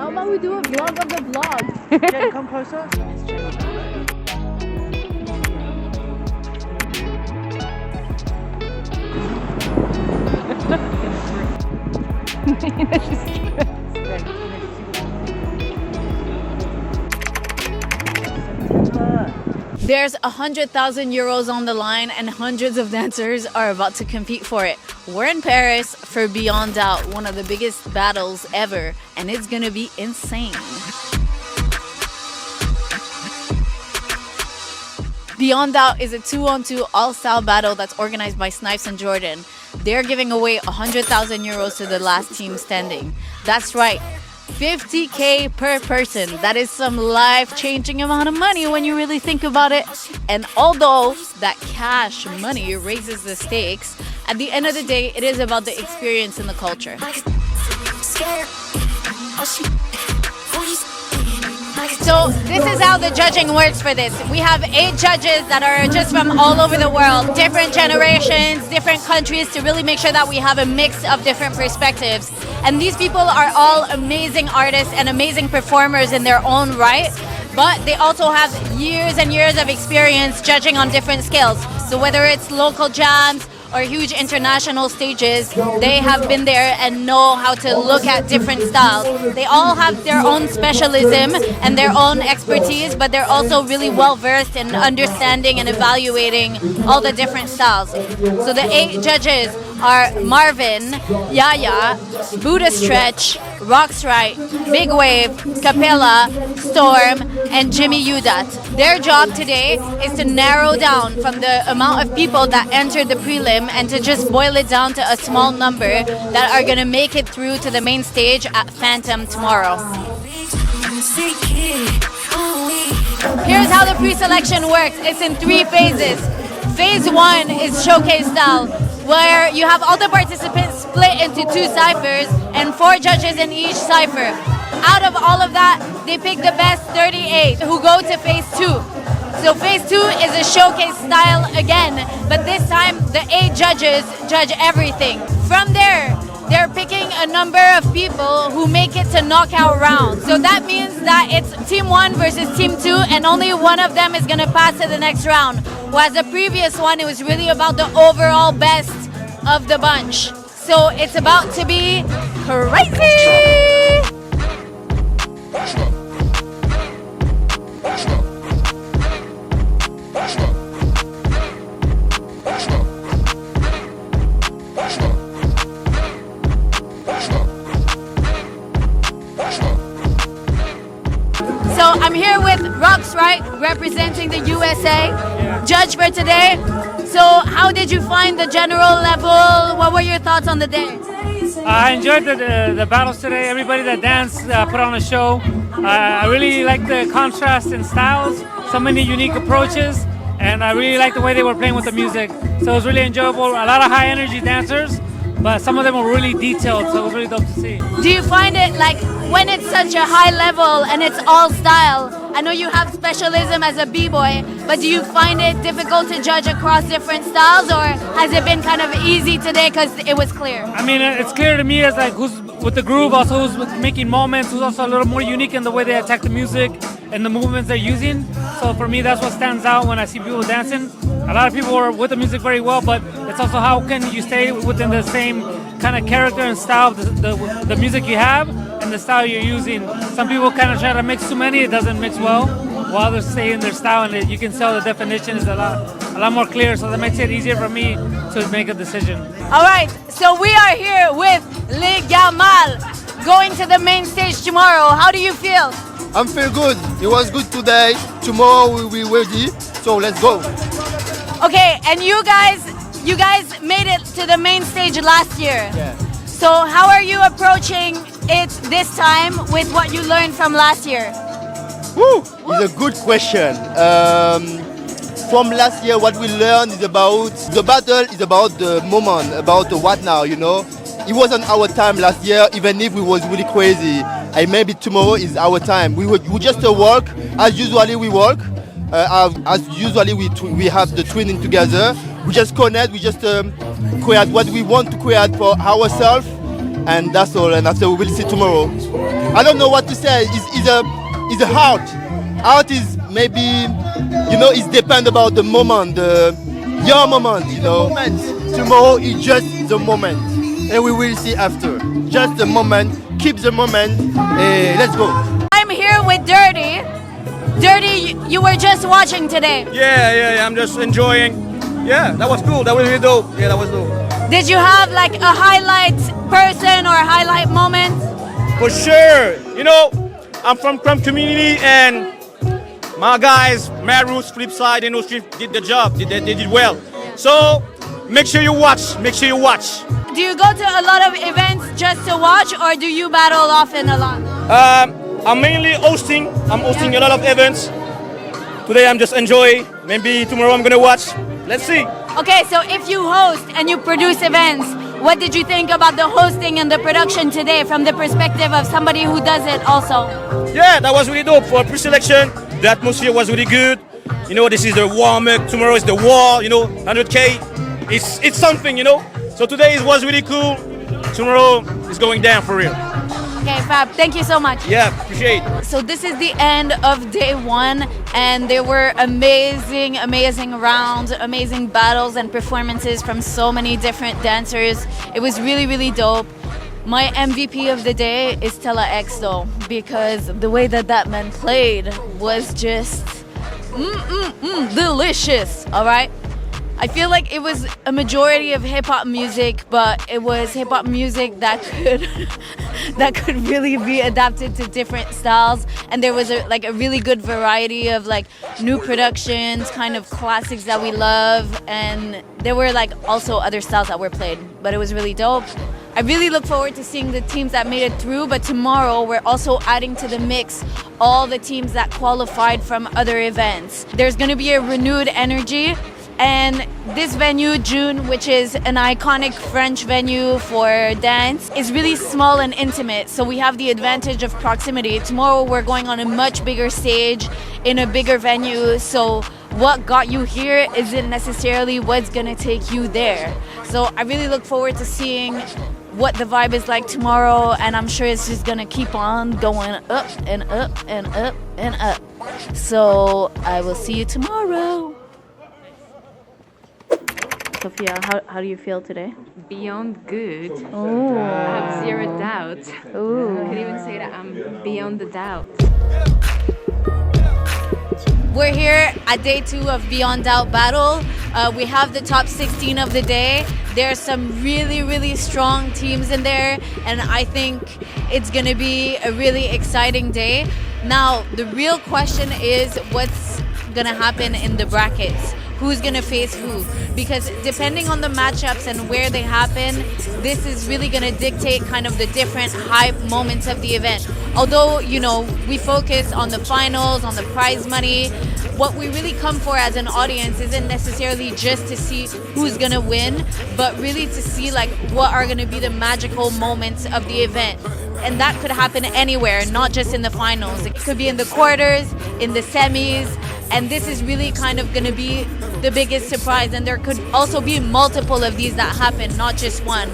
How about we do a vlog of the vlog? Jen, come closer. There's 100,000 euros on the line and hundreds of dancers are about to compete for it. We're in Paris for Beyond Doubt, one of the biggest battles ever, and it's gonna be insane. Beyond Doubt is a 2-on-2 all-style battle that's organized by Snipes and Jordan. They're giving away 100,000 euros to the last team standing. That's right, 50K per person. That is some life-changing amount of money when you really think about it. And although that cash money raises the stakes, at the end of the day, it is about the experience and the culture. So this is how the judging works for this. We have 8 judges that are just from all over the world, different generations, different countries, to really make sure that we have a mix of different perspectives. And these people are all amazing artists and amazing performers in their own right, but they also have years and years of experience judging on different scales. So whether it's local jams or huge international stages, they have been there and know how to look at different styles. They all have their own specialism and their own expertise, but they're also really well versed in understanding and evaluating all the different styles. So the 8 judges are Marvin, Yaya, Buddha Stretch, Rocks Right, Big Wave, Capella, Storm, and Jimmy Udat. Their job today is to narrow down from the amount of people that entered the prelim and to just boil it down to a small number that are going to make it through to the main stage at Phantom tomorrow. Here's how the pre-selection works. It's in 3 phases. Phase 1 is showcase style, where you have all the participants split into 2 ciphers and 4 judges in each cipher. Out of all of that, they pick the best 38 who go to phase 2. So phase 2 is a showcase style again, but this time the 8 judges judge everything. From there, they're picking a number of people who make it to knockout round. So that means that it's team 1 versus team 2, and only one of them is gonna pass to the next round. Whereas the previous one, it was really about the overall best of the bunch. So it's about to be crazy! So I'm here with Rocks Right, representing the USA, judge for today. So how did you find the general level? What were your thoughts on the day? I enjoyed the battles today. Everybody that danced put on a show. I really liked the contrast in styles, so many unique approaches, and I really liked the way they were playing with the music. So it was really enjoyable. A lot of high energy dancers, but some of them were really detailed, so it was really dope to see. Do you find it like, when it's such a high level and it's all style, I know you have specialism as a b-boy, but do you find it difficult to judge across different styles, or has it been kind of easy today because it was clear? I mean, it's clear to me as like who's with the groove, also who's making moments, who's also a little more unique in the way they attack the music and the movements they're using. So for me, that's what stands out when I see people dancing. A lot of people are with the music very well, but it's also how can you stay within the same kind of character and style of the music you have and the style you're using. Some people kind of try to mix too many, it doesn't mix well, while others stay in their style, and you can tell the definition is a lot more clear, so that makes it easier for me to make a decision. All right, so we are here with Les Gamal, going to the main stage tomorrow. How do you feel? I feel good. It was good today. Tomorrow we'll be ready, so let's go. Okay, and you guys made it to the main stage last year. Yeah. So how are you approaching it this time with what you learned from last year? Woo! It's a good question. From last year, what we learned is about the battle, is about the moment, about the what now, you know. It wasn't our time last year, even if it was really crazy. And maybe tomorrow is our time. We just work as usually we work. As usually we have the training together. We just connect. We just create what we want to create for ourselves, and that's all. And after we will see tomorrow. I don't know what to say. It's a art. Art is maybe, it's depend about the moment, your moment, Tomorrow is just the moment, and we will see after. Just the moment. Keep the moment. Let's go. I'm here with Dirty. Dirty, you were just watching today. Yeah, I'm just enjoying. Yeah, that was cool. That was really dope. Yeah, that was dope. Did you have like a highlight person or a highlight moment? For sure. I'm from Krump community, and my guys, Marus, Flipside, and Street did the job. They did well. So make sure you watch. Make sure you watch. Do you go to a lot of events just to watch, or do you battle often a lot? I'm mainly hosting. I'm hosting a lot of events. Today I'm just enjoying. Maybe tomorrow I'm gonna watch. Let's see. Okay, so if you host and you produce events, what did you think about the hosting and the production today from the perspective of somebody who does it also? Yeah, that was really dope for pre-selection. The atmosphere was really good. This is the warm-up. Tomorrow is the war. 100K. It's something. So today it was really cool. Tomorrow is going down for real. Okay, Fab, thank you so much. Yeah, appreciate it. So this is the end of day one, and there were amazing rounds, amazing battles and performances from so many different dancers. It was really, really dope. My MVP of the day is Stella X though, because the way that man played was just delicious, all right? I feel like it was a majority of hip-hop music, but it was hip-hop music that could really be adapted to different styles, and there was a really good variety of new productions, kind of classics that we love, and there were also other styles that were played, but it was really dope. I really look forward to seeing the teams that made it through, but tomorrow we're also adding to the mix all the teams that qualified from other events. There's going to be a renewed energy. And this venue, June, which is an iconic French venue for dance, is really small and intimate. So we have the advantage of proximity. Tomorrow we're going on a much bigger stage in a bigger venue. So what got you here isn't necessarily what's gonna take you there. So I really look forward to seeing what the vibe is like tomorrow. And I'm sure it's just gonna keep on going up and up and up and up. So I will see you tomorrow. Sophia, how do you feel today? Beyond good. Oh. I have zero doubt. Ooh. I can even say that I'm beyond the doubt. We're here at day 2 of Beyond Doubt Battle. We have the top 16 of the day. There are some really, really strong teams in there, and I think it's gonna be a really exciting day. Now, the real question is what's gonna happen in the brackets? Who's gonna face who? Because depending on the matchups and where they happen, this is really gonna dictate kind of the different hype moments of the event. Although, we focus on the finals, on the prize money, what we really come for as an audience isn't necessarily just to see who's gonna win, but really to see what are gonna be the magical moments of the event. And that could happen anywhere, not just in the finals. It could be in the quarters, in the semis, and this is really kind of going to be the biggest surprise. And there could also be multiple of these that happen, not just one.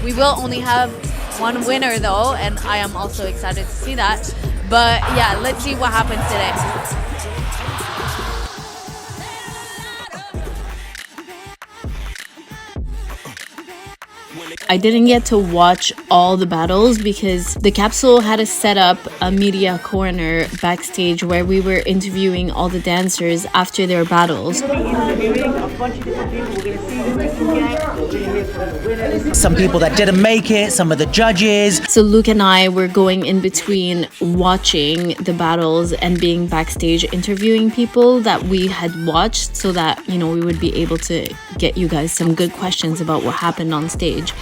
We will only have one winner though, and I am also excited to see that. But yeah, let's see what happens today. I didn't get to watch all the battles because the capsule had to set up a media corner backstage where we were interviewing all the dancers after their battles. Some people that didn't make it, some of the judges. So Luke and I were going in between watching the battles and being backstage interviewing people that we had watched so that, we would be able to get you guys some good questions about what happened on stage.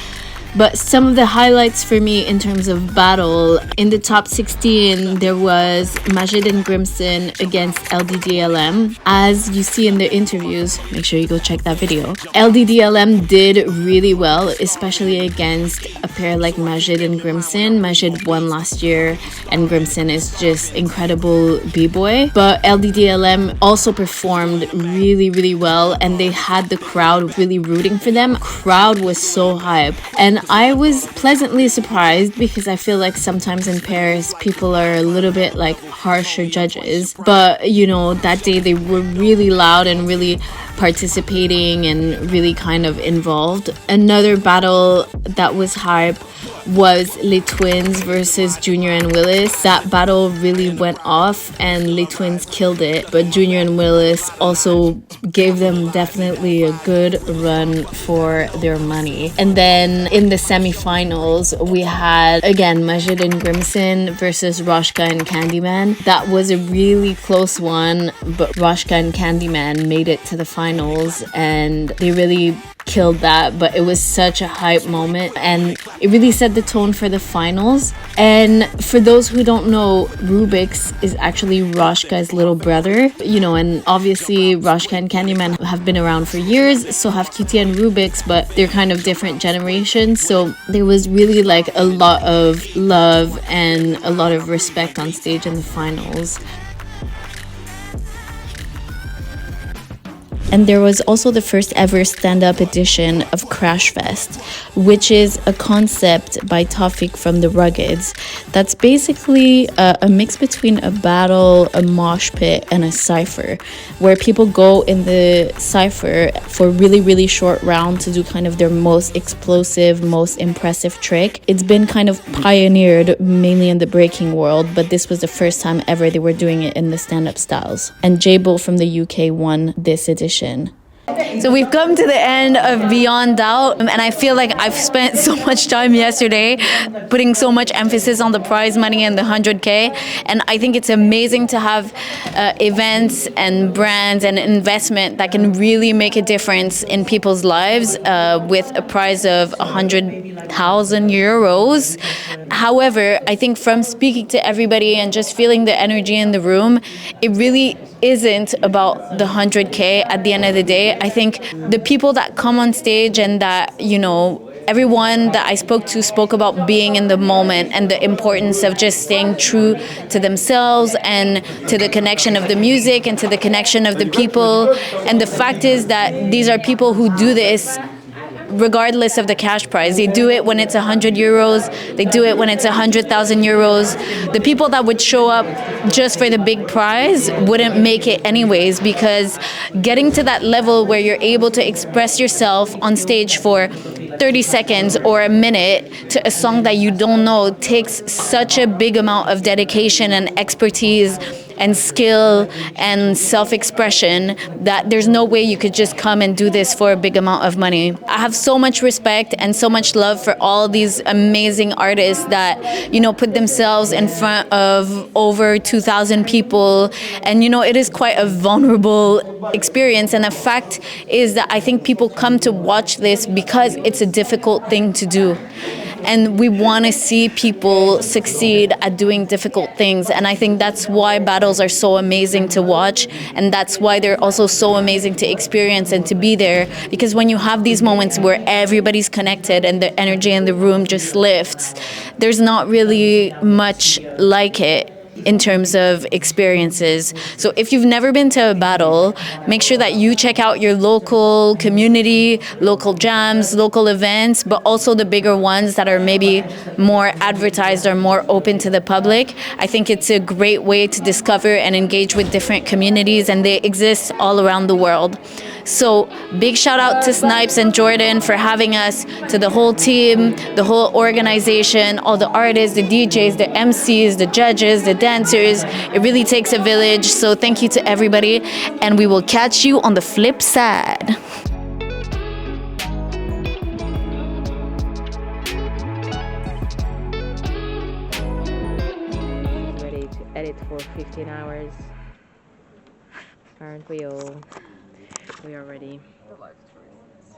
But some of the highlights for me in terms of battle, in the top 16, there was Majid Griimsen against LDDLM. As you see in the interviews, make sure you go check that video. LDDLM did really well, especially against a pair like Majid and Griimsen. Majid won last year, and Griimsen is just incredible b-boy. But LDDLM also performed really, really well, and they had the crowd really rooting for them. Crowd was so hype. And I was pleasantly surprised because I feel like sometimes in Paris people are a little bit like harsher judges, but you know, that day they were really loud and really participating and really kind of involved. Another battle that was hype was Les Twins versus Junior and Willis. That battle really went off and Les Twins killed it, but Junior and Willis also gave them definitely a good run for their money. And then in the semifinals, we had again Majid and Griimsen versus Rochka and Candyman. That was a really close one, but Rochka and Candyman made it to the finals and they really killed that. But it was such a hype moment and it really set the tone for the finals. And for those who don't know, Rubix is actually Rochka's little brother, you know, and obviously Rochka and Candyman have been around for years, so have Kuty and Rubix, but they're kind of different generations. So there was really like a lot of love and a lot of respect on stage in the finals. And there was also the first ever stand-up edition of Crash Fest, which is a concept by Tawfiq from the Ruggeds. That's basically a mix between a battle, a mosh pit, and a cypher, where people go in the cypher for really, really short round to do kind of their most explosive, most impressive trick. It's been kind of pioneered mainly in the breaking world, but this was the first time ever they were doing it in the stand-up styles. And J-Bull from the UK won this edition. So we've come to the end of Beyond Doubt, and I feel like I've spent so much time yesterday putting so much emphasis on the prize money and the 100K, and I think it's amazing to have events and brands and investment that can really make a difference in people's lives with a prize of 100,000 euros. However, I think from speaking to everybody and just feeling the energy in the room, it really isn't about the 100K at the end of the day. I think the people that come on stage and that, you know, everyone that I spoke to spoke about being in the moment and the importance of just staying true to themselves and to the connection of the music and to the connection of the people. And the fact is that these are people who do this regardless of the cash prize. They do it when it's 100 euros. They do it when it's 100,000 euros. The people that would show up just for the big prize wouldn't make it anyways, because getting to that level where you're able to express yourself on stage for 30 seconds or a minute to a song that you don't know takes such a big amount of dedication and expertise and skill and self-expression that there's no way you could just come and do this for a big amount of money. I have so much respect and so much love for all these amazing artists that, you know, put themselves in front of over 2,000 people. And, you know, it is quite a vulnerable experience. And the fact is that I think people come to watch this because it's a difficult thing to do. And we want to see people succeed at doing difficult things. And I think that's why battles are so amazing to watch. And that's why they're also so amazing to experience and to be there. Because when you have these moments where everybody's connected and the energy in the room just lifts, there's not really much like it in terms of experiences. So if you've never been to a battle, make sure that you check out your local community, local jams, local events, but also the bigger ones that are maybe more advertised or more open to the public. I think it's a great way to discover and engage with different communities, and they exist all around the world. So big shout out to Snipes and Jordan for having us, to the whole team, the whole organization, all the artists, the DJs, the MCs, the judges, the dancers. It really takes a village. So thank you to everybody, and we will catch you on the flip side. Ready to edit for 15 hours. Aren't we all? We are ready.